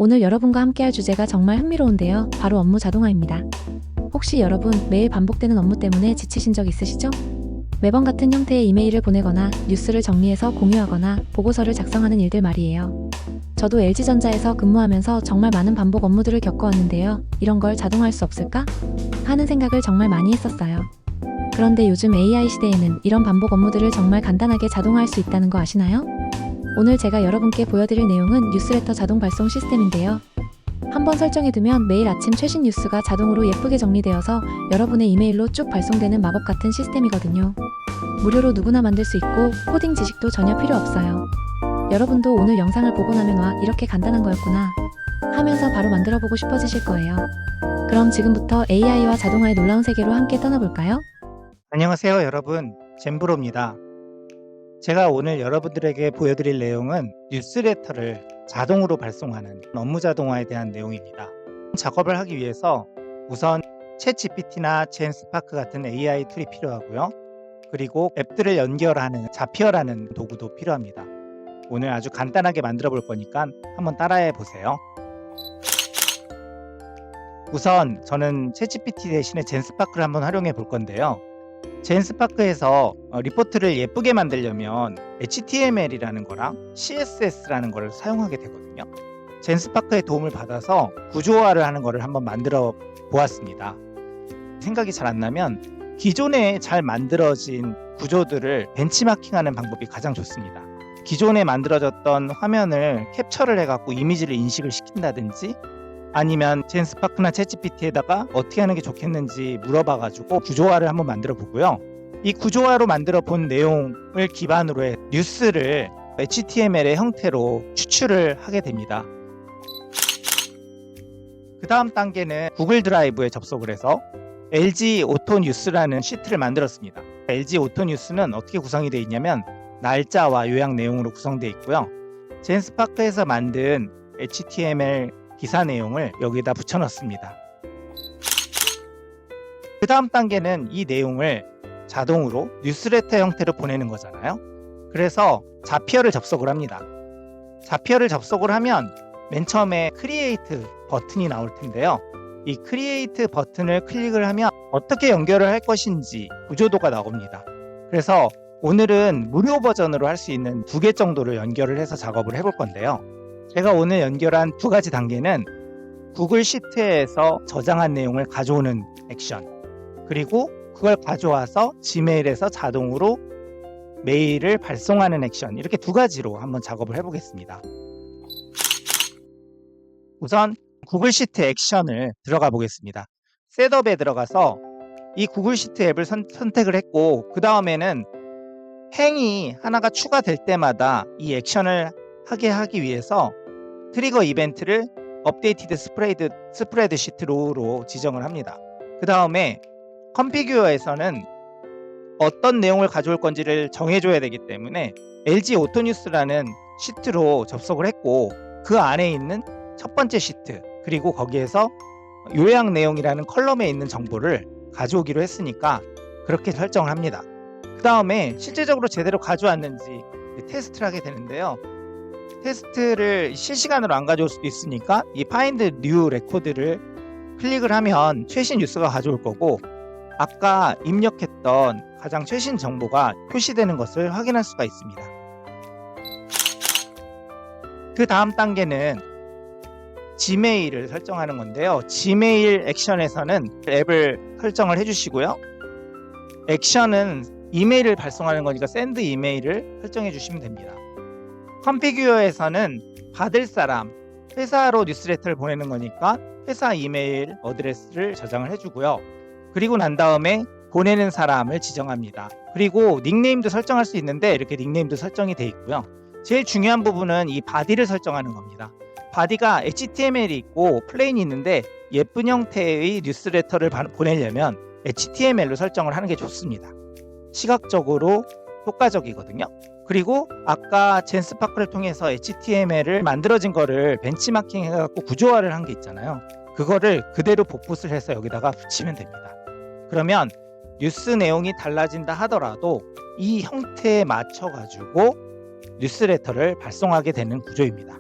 오늘 여러분과 함께할 주제가 정말 흥미로운데요. 바로 업무 자동화입니다. 혹시 여러분 매일 반복되는 업무 때문에 지치신 적 있으시죠? 매번 같은 형태의 이메일을 보내거나 뉴스를 정리해서 공유하거나 보고서를 작성하는 일들 말이에요. 저도 LG전자에서 근무하면서 정말 많은 반복 업무들을 겪어왔는데요. 이런 걸 자동화할 수 없을까? 하는 생각을 정말 많이 했었어요. 그런데 요즘 AI 시대에는 이런 반복 업무들을 정말 간단하게 자동화할 수 있다는 거 아시나요? 오늘 제가 여러분께 보여드릴 내용은 뉴스레터 자동 발송 시스템인데요. 한번 설정해두면 매일 아침 최신 뉴스가 자동으로 예쁘게 정리되어서 여러분의 이메일로 쭉 발송되는 마법 같은 시스템이거든요. 무료로 누구나 만들 수 있고 코딩 지식도 전혀 필요 없어요. 여러분도 오늘 영상을 보고 나면 와, 이렇게 간단한 거였구나 하면서 바로 만들어보고 싶어지실 거예요. 그럼 지금부터 AI와 자동화의 놀라운 세계로 함께 떠나볼까요? 안녕하세요 여러분, 젠브로입니다. 제가 오늘 여러분들에게 보여드릴 내용은 뉴스레터를 자동으로 발송하는 업무 자동화에 대한 내용입니다. 작업을 하기 위해서 우선 챗GPT나 젠스파크 같은 AI 툴이 필요하고요. 그리고 앱들을 연결하는 자피어라는 도구도 필요합니다. 오늘 아주 간단하게 만들어 볼 거니까 한번 따라해 보세요. 우선 저는 챗GPT 대신에 젠스파크를 한번 활용해 볼 건데요. 젠스파크에서 리포트를 예쁘게 만들려면 HTML이라는 거랑 CSS라는 거를 사용하게 되거든요. 젠스파크의 도움을 받아서 구조화를 하는 거를 한번 만들어 보았습니다. 생각이 잘 안 나면 기존에 잘 만들어진 구조들을 벤치마킹하는 방법이 가장 좋습니다. 기존에 만들어졌던 화면을 캡처를 해갖고 이미지를 인식을 시킨다든지, 아니면 젠스파크나 챗GPT에다가 어떻게 하는 게 좋겠는지 물어봐가지고 구조화를 한번 만들어 보고요. 이 구조화로 만들어 본 내용을 기반으로 해 뉴스를 HTML의 형태로 추출을 하게 됩니다. 그 다음 단계는 구글 드라이브에 접속을 해서 LG 오토 뉴스라는 시트를 만들었습니다. LG 오토 뉴스는 어떻게 구성이 되어 있냐면 날짜와 요약 내용으로 구성되어 있고요. 젠스파크에서 만든 HTML 기사 내용을 여기다 붙여 넣습니다. 그 다음 단계는 이 내용을 자동으로 뉴스레터 형태로 보내는 거잖아요. 그래서 자피어를 접속을 합니다. 자피어를 접속을 하면 맨 처음에 크리에이트 버튼이 나올 텐데요. 이 크리에이트 버튼을 클릭을 하면 어떻게 연결을 할 것인지 구조도가 나옵니다. 그래서 오늘은 무료 버전으로 할 수 있는 2개 정도를 연결을 해서 작업을 해볼 건데요. 제가 오늘 연결한 2가지 단계는 구글 시트에서 저장한 내용을 가져오는 액션, 그리고 그걸 가져와서 지메일에서 자동으로 메일을 발송하는 액션, 이렇게 2가지로 한번 작업을 해보겠습니다. 우선 구글 시트 액션을 들어가 보겠습니다. 셋업에 들어가서 이 구글 시트 앱을 선택을 했고, 그 다음에는 행이 하나가 추가될 때마다 이 액션을 하게 하기 위해서 트리거 이벤트를 업데이티드 스프레드시트 로우로 지정을 합니다. 그 다음에 컨피규어에서는 어떤 내용을 가져올 건지를 정해줘야 되기 때문에 LG 오토뉴스라는 시트로 접속을 했고, 그 안에 있는 첫 번째 시트, 그리고 거기에서 요약 내용이라는 컬럼에 있는 정보를 가져오기로 했으니까 그렇게 설정을 합니다. 그 다음에 실제적으로 제대로 가져왔는지 테스트를 하게 되는데요. 테스트를 실시간으로 안 가져올 수도 있으니까 이 Find New Record를 클릭을 하면 최신 뉴스가 가져올 거고, 아까 입력했던 가장 최신 정보가 표시되는 것을 확인할 수가 있습니다. 그 다음 단계는 지메일을 설정하는 건데요. 지메일 액션에서는 앱을 설정을 해주시고요. 액션은 이메일을 발송하는 거니까 샌드 이메일을 설정해 주시면 됩니다. 컨피규어에서는 받을 사람, 회사로 뉴스레터를 보내는 거니까 회사 이메일 어드레스를 저장을 해주고요. 그리고 난 다음에 보내는 사람을 지정합니다. 그리고 닉네임도 설정할 수 있는데 이렇게 닉네임도 설정이 되어 있고요. 제일 중요한 부분은 이 바디를 설정하는 겁니다. 바디가 HTML이 있고 플레인이 있는데 예쁜 형태의 뉴스레터를 보내려면 HTML로 설정을 하는 게 좋습니다. 시각적으로 효과적이거든요. 그리고 아까 젠스파크를 통해서 HTML을 만들어진 거를 벤치마킹 해갖고 구조화를 한 게 있잖아요. 그거를 그대로 복붙을 해서 여기다가 붙이면 됩니다. 그러면 뉴스 내용이 달라진다 하더라도 이 형태에 맞춰가지고 뉴스레터를 발송하게 되는 구조입니다.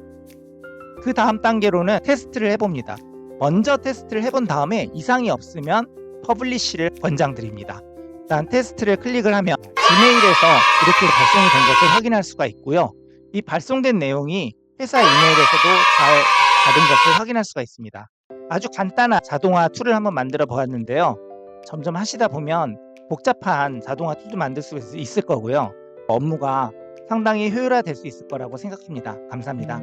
그 다음 단계로는 테스트를 해봅니다. 먼저 테스트를 해본 다음에 이상이 없으면 퍼블리쉬를 권장드립니다. 일단 테스트를 클릭을 하면 지메일에서 이렇게 발송이 된 것을 확인할 수가 있고요. 이 발송된 내용이 회사 이메일에서도 잘 받은 것을 확인할 수가 있습니다. 아주 간단한 자동화 툴을 한번 만들어 보았는데요. 점점 하시다 보면 복잡한 자동화 툴도 만들 수 있을 거고요. 업무가 상당히 효율화될 수 있을 거라고 생각합니다. 감사합니다.